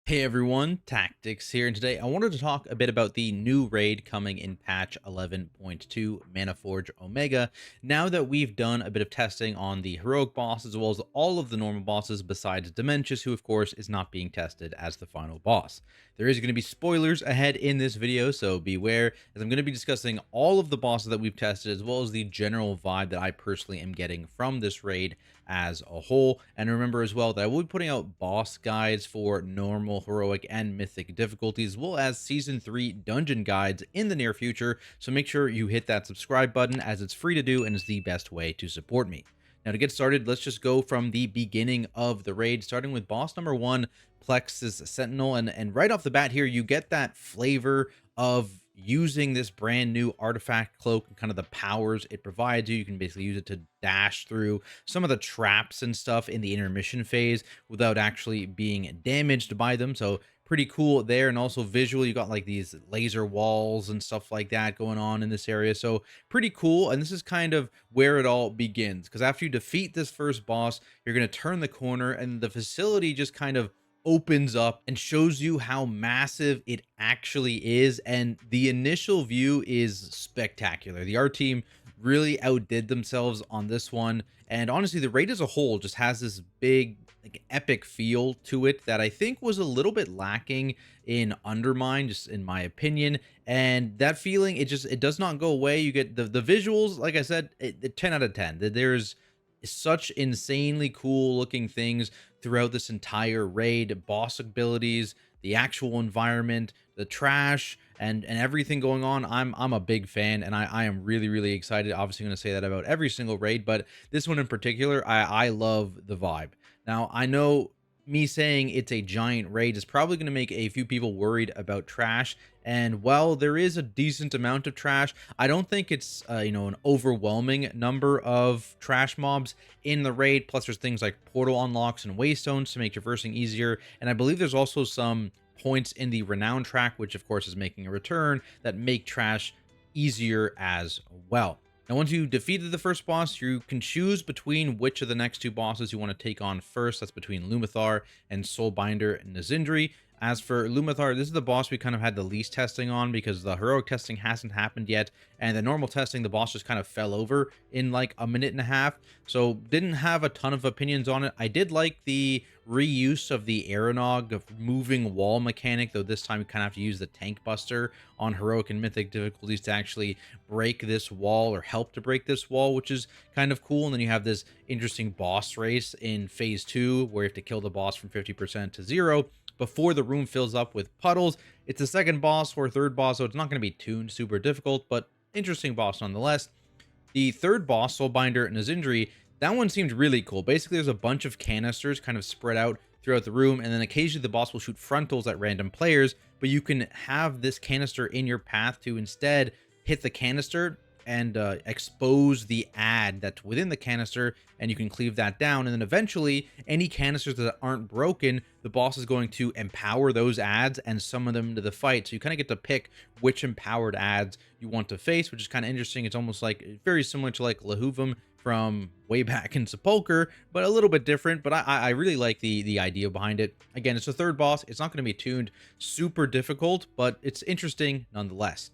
Hey everyone, Tactics here, and today I wanted to talk a bit about the new raid coming in patch 11.2 Manaforge Omega. Now that we've done a bit of testing on the heroic boss as well as all of the normal bosses besides Dementius, who of course is not being tested as the final boss. There is going to be spoilers ahead in this video, so beware, as I'm going to be discussing all of the bosses that we've tested as well as the general vibe that I personally am getting from this raid as a whole. And remember as well that I will be putting out boss guides for normal, heroic, and mythic difficulties, as well as season 3 dungeon guides in the near future. So make sure you hit that subscribe button, as it's free to do and is the best way to support me. Now, to get started, let's just go from the beginning of the raid, starting with boss number 1, Plexus Sentinel. And right off the bat here, you get that flavor of using this brand new artifact cloak and kind of the powers it provides you. You can basically use it to dash through some of the traps and stuff in the intermission phase without actually being damaged by them. So pretty cool there. And also visually, you got like these laser walls and stuff like that going on in this area. So pretty cool. And this is kind of where it all begins, because after you defeat this first boss, you're going to turn the corner and the facility just kind of opens up and shows you how massive it actually is. And the initial view is spectacular. The art team really outdid themselves on this one, and honestly the raid as a whole just has this big, like, epic feel to it that I think was a little bit lacking in Undermine, just in my opinion. And that feeling, it does not go away. You get the visuals, like I said, 10 out of 10. There's such insanely cool looking things throughout this entire raid. Boss abilities, the actual environment, the trash, and everything going on. I'm a big fan, and I am really excited. Obviously going to say that about every single raid, but this one in particular, I love the vibe. Now, I know me saying it's a giant raid is probably going to make a few people worried about trash, and while there is a decent amount of trash, I don't think it's an overwhelming number of trash mobs in the raid. Plus there's things like portal unlocks and waystones to make traversing easier, and I believe there's also some points in the renown track, which of course is making a return, that make trash easier as well. Now, once you defeated the first boss, you can choose between which of the next two bosses you want to take on first. That's between Lumathar and Soulbinder Nazri. As for Lumathar, this is the boss we kind of had the least testing on because the heroic testing hasn't happened yet, and the normal testing, the boss just kind of fell over in like a minute and a half, so didn't have a ton of opinions on it. I did like the reuse of the Aeronog of moving wall mechanic, though this time you kind of have to use the tank buster on heroic and mythic difficulties to actually break this wall or help to break this wall, which is kind of cool. And then you have this interesting boss race in phase 2 where you have to kill the boss from 50% to 0 before the room fills up with puddles. It's a second boss or third boss, so it's not going to be tuned super difficult, but interesting boss nonetheless. The third boss, Soulbinder Nazri, that one seemed really cool. Basically, there's a bunch of canisters kind of spread out throughout the room, and then occasionally the boss will shoot frontals at random players, but you can have this canister in your path to instead hit the canister and expose the ad that's within the canister, and you can cleave that down. And then eventually, any canisters that aren't broken, the boss is going to empower those ads and summon them into the fight. So you kind of get to pick which empowered ads you want to face, which is kind of interesting. It's almost like very similar to like Lahuvim from way back in Sepulcher, but a little bit different. But I really like the idea behind it. Again, it's a third boss. It's not going to be tuned super difficult, but it's interesting nonetheless.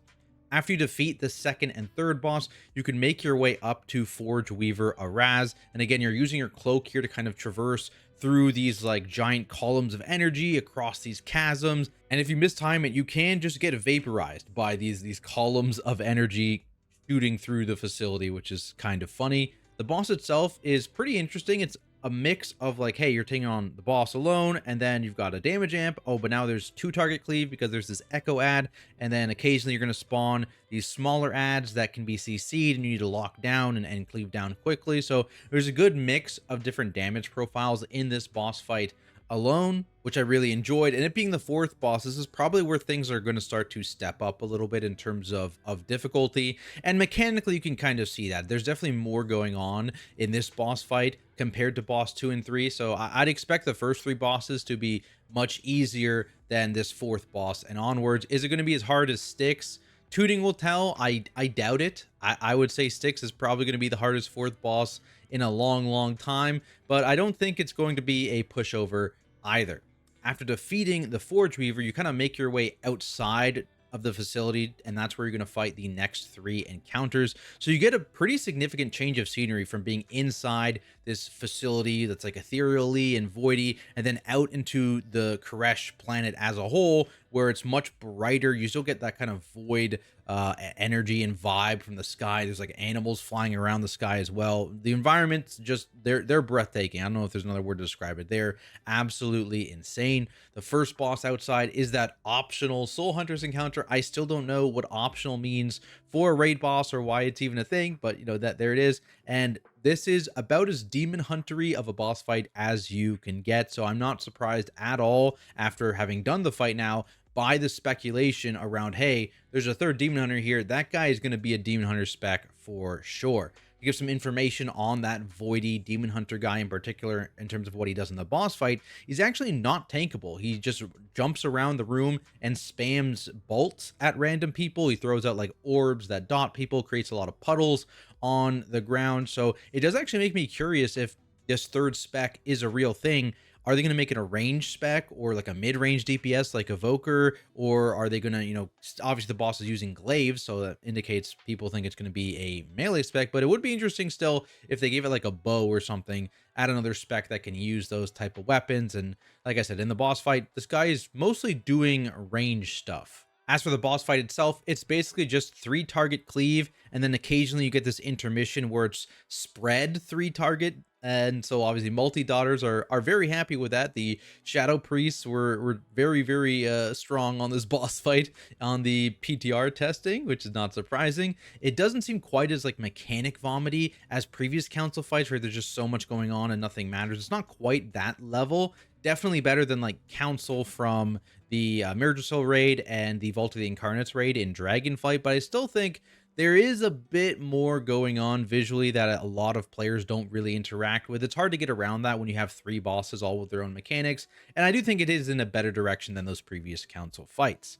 After you defeat the second and third boss, you can make your way up to Forge Weaver Arz. And again, you're using your cloak here to kind of traverse through these like giant columns of energy across these chasms. And if you mistime it, you can just get vaporized by these columns of energy shooting through the facility, which is kind of funny. The boss itself is pretty interesting. It's a mix of like, hey, you're taking on the boss alone, and then you've got a damage amp. Oh, but now there's 2 target cleave because there's this echo ad, and then occasionally you're going to spawn these smaller ads that can be CC'd, and you need to lock down and cleave down quickly. So there's a good mix of different damage profiles in this boss fight alone, which I really enjoyed. And it being the fourth boss, this is probably where things are going to start to step up a little bit in terms of difficulty. And mechanically, you can kind of see that there's definitely more going on in this boss fight compared to boss 2 and 3. So I'd expect the first 3 bosses to be much easier than this fourth boss and onwards. Is it going to be as hard as Styx? Tooting will tell. I doubt it. I would say Styx is probably going to be the hardest fourth boss in a long time, but I don't think it's going to be a pushover either. after defeating the Forge Weaver, you kind of make your way outside of the facility, and that's where you're going to fight the next 3 encounters. So you get a pretty significant change of scenery from being inside this facility that's like ethereally and voidy, and then out into the Koresh planet as a whole, where it's much brighter. You still get that kind of void energy and vibe from the sky. There's like animals flying around the sky as well. The environment's just, they're breathtaking. I don't know if there's another word to describe it. They're absolutely insane. The first boss outside is that optional Soul Hunters encounter. I still don't know what optional means for a raid boss or why it's even a thing, but you know, that there it is. And this is about as demon huntery of a boss fight as you can get. So I'm not surprised at all, after having done the fight now, by the speculation around, hey, there's a third demon hunter here. That guy is going to be a demon hunter spec for sure. To give some information on that voidy demon hunter guy in particular, in terms of what he does in the boss fight, he's actually not tankable. He just jumps around the room and spams bolts at random people. He throws out like orbs that dot people, creates a lot of puddles on the ground. So it does actually make me curious if this third spec is a real thing. Are they going to make it a range spec or like a mid-range DPS like Evoker? Or are they going to, you know, obviously the boss is using glaives, so that indicates people think it's going to be a melee spec, but it would be interesting still if they gave it like a bow or something, add another spec that can use those type of weapons. And like I said, in the boss fight, this guy is mostly doing range stuff. As for the boss fight itself, it's basically just 3 target cleave, and then occasionally you get this intermission where it's spread 3 target. And so obviously multi-daughters are very happy with that. The Shadow Priests were very strong on this boss fight on the PTR testing, which is not surprising. It doesn't seem quite as like mechanic vomity as previous council fights where there's just so much going on and nothing matters. It's not quite that level. Definitely better than like council from the Mirror Soul raid and the Vault of the Incarnates raid in Dragonflight, but I still think there is a bit more going on visually that a lot of players don't really interact with. It's hard to get around that when you have 3 bosses all with their own mechanics, and I do think it is in a better direction than those previous council fights.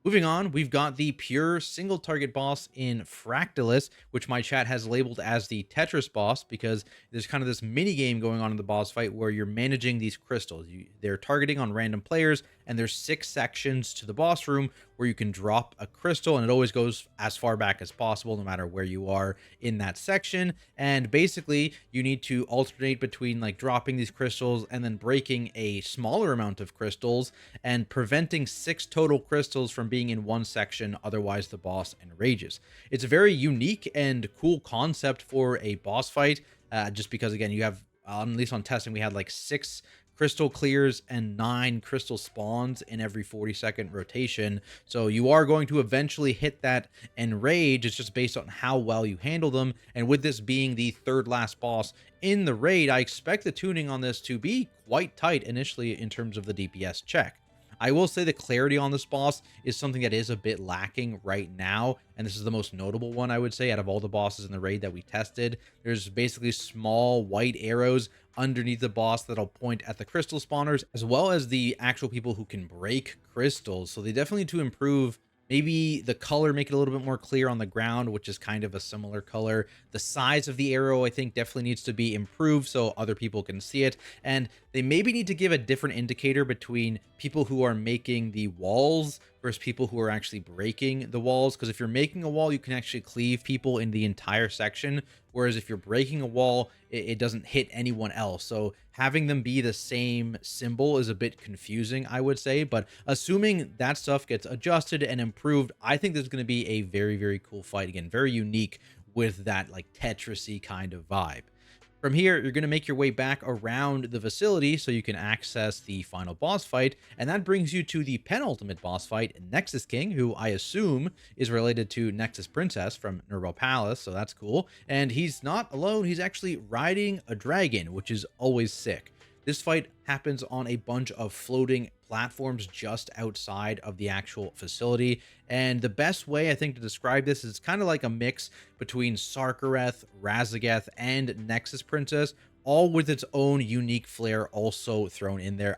Moving on, we've got the pure single target boss in Fractalus, which my chat has labeled as the Tetris Boss, because there's kind of this mini game going on in the boss fight where you're managing these crystals. They're targeting on random players, and there's 6 sections to the boss room where you can drop a crystal, and it always goes as far back as possible no matter where you are in that section. And basically you need to alternate between like dropping these crystals and then breaking a smaller amount of crystals and preventing 6 total crystals from being in one section, otherwise the boss enrages. It's a very unique and cool concept for a boss fight, just because again, you have, at least on testing, we had like 6 crystal clears and 9 crystal spawns in every 40-second rotation. So you are going to eventually hit that enrage. It's just based on how well you handle them. And with this being the third last boss in the raid, I expect the tuning on this to be quite tight initially in terms of the DPS check. I will say the clarity on this boss is something that is a bit lacking right now, and this is the most notable one, I would say, out of all the bosses in the raid that we tested. There's basically small white arrows underneath the boss that'll point at the crystal spawners, as well as the actual people who can break crystals. So they definitely need to improve maybe the color, make it a little bit more clear on the ground, which is kind of a similar color. The size of the arrow, I think, definitely needs to be improved so other people can see it. And they maybe need to give a different indicator between people who are making the walls versus people who are actually breaking the walls. Because if you're making a wall, you can actually cleave people in the entire section. Whereas if you're breaking a wall, it doesn't hit anyone else. So having them be the same symbol is a bit confusing, I would say. But assuming that stuff gets adjusted and improved, I think there's going to be a very cool fight. Again, very unique with that like Tetris-y kind of vibe. From here, you're going to make your way back around the facility so you can access the final boss fight, and that brings you to the penultimate boss fight, Nexus King, who I assume is related to Nexus Princess from Nervo Palace, so that's cool. And he's not alone, he's actually riding a dragon, which is always sick. This fight happens on a bunch of floating platforms just outside of the actual facility. And the best way I think to describe this is kind of like a mix between Sarkareth, Razageth, and Nexus Princess, all with its own unique flair also thrown in there.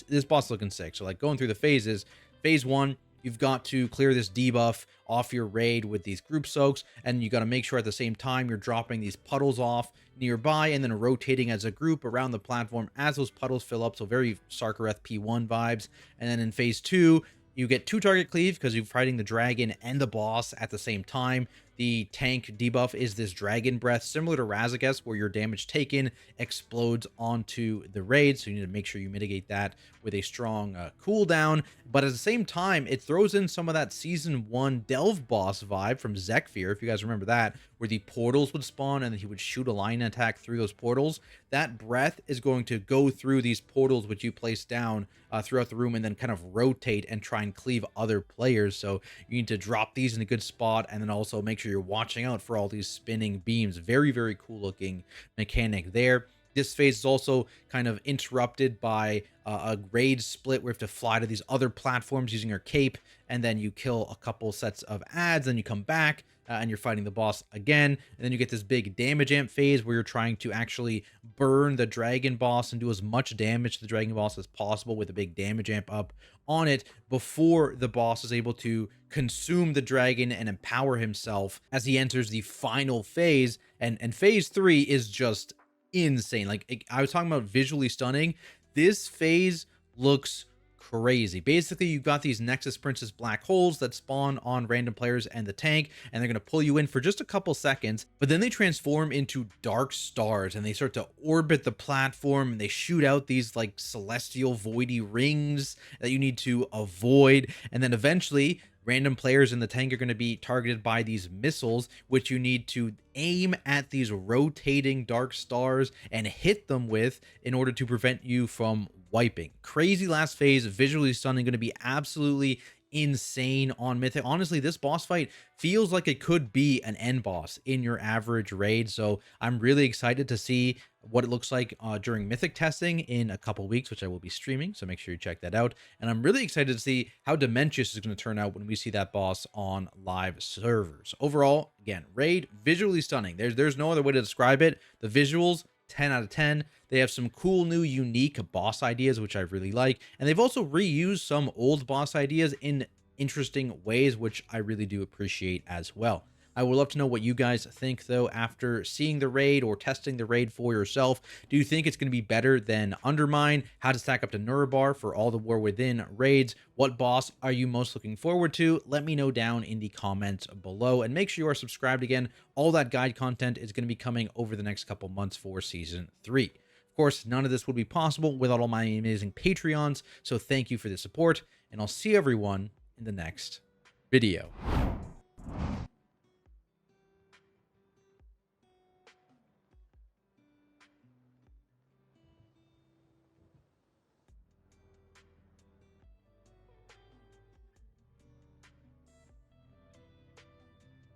This boss looking sick. So like going through the phases, phase 1, you've got to clear this debuff off your raid with these group soaks, and you got to make sure at the same time you're dropping these puddles off nearby and then rotating as a group around the platform as those puddles fill up. So very Sarkareth P1 vibes. And then in phase 2, you get 2 target cleave because you're fighting the dragon and the boss at the same time. The tank debuff is this dragon breath, similar to Razagast, where your damage taken explodes onto the raid. So you need to make sure you mitigate that with a strong cooldown. But at the same time, it throws in some of that season 1 Delve boss vibe from Zekfir, if you guys remember that, where the portals would spawn and he would shoot a line attack through those portals. That breath is going to go through these portals which you place down throughout the room and then kind of rotate and try and cleave other players. So you need to drop these in a good spot and then also make sure you're watching out for all these spinning beams. Very, very cool looking mechanic there. This phase is also kind of interrupted by a raid split where you have to fly to these other platforms using your cape, and then you kill a couple sets of adds, then you come back and you're fighting the boss again, and then you get this big damage amp phase where you're trying to actually burn the dragon boss and do as much damage to the dragon boss as possible with a big damage amp up on it before the boss is able to consume the dragon and empower himself as he enters the final phase. And phase 3 is just insane. Like, I was talking about visually stunning. This phase looks crazy. Basically, you've got these Nexus Princess black holes that spawn on random players and the tank, and they're going to pull you in for just a couple seconds, but then they transform into dark stars and they start to orbit the platform, and they shoot out these like celestial voidy rings that you need to avoid. And then eventually random players in the tank are going to be targeted by these missiles, which you need to aim at these rotating dark stars and hit them with in order to prevent you from wiping. Crazy last phase, visually stunning, going to be absolutely insane on Mythic. Honestly, this boss fight feels like it could be an end boss in your average raid. So I'm really excited to see what it looks like during Mythic testing in a couple weeks, which I will be streaming. So make sure you check that out. And I'm really excited to see how Dementius is going to turn out when we see that boss on live servers. Overall, again, raid, visually stunning. There's no other way to describe it. The visuals, 10 out of 10. They have some cool new unique boss ideas, which I really like, and they've also reused some old boss ideas in interesting ways, which I really do appreciate as well. I would love to know what you guys think, though, after seeing the raid or testing the raid for yourself. Do you think it's going to be better than Undermine? How to stack up to Nurabar for all the War Within raids? What boss are you most looking forward to? Let me know down in the comments below, and make sure you are subscribed again. All that guide content is going to be coming over the next couple months for Season 3. Of course, none of this would be possible without all my amazing Patreons, so thank you for the support, and I'll see everyone in the next video.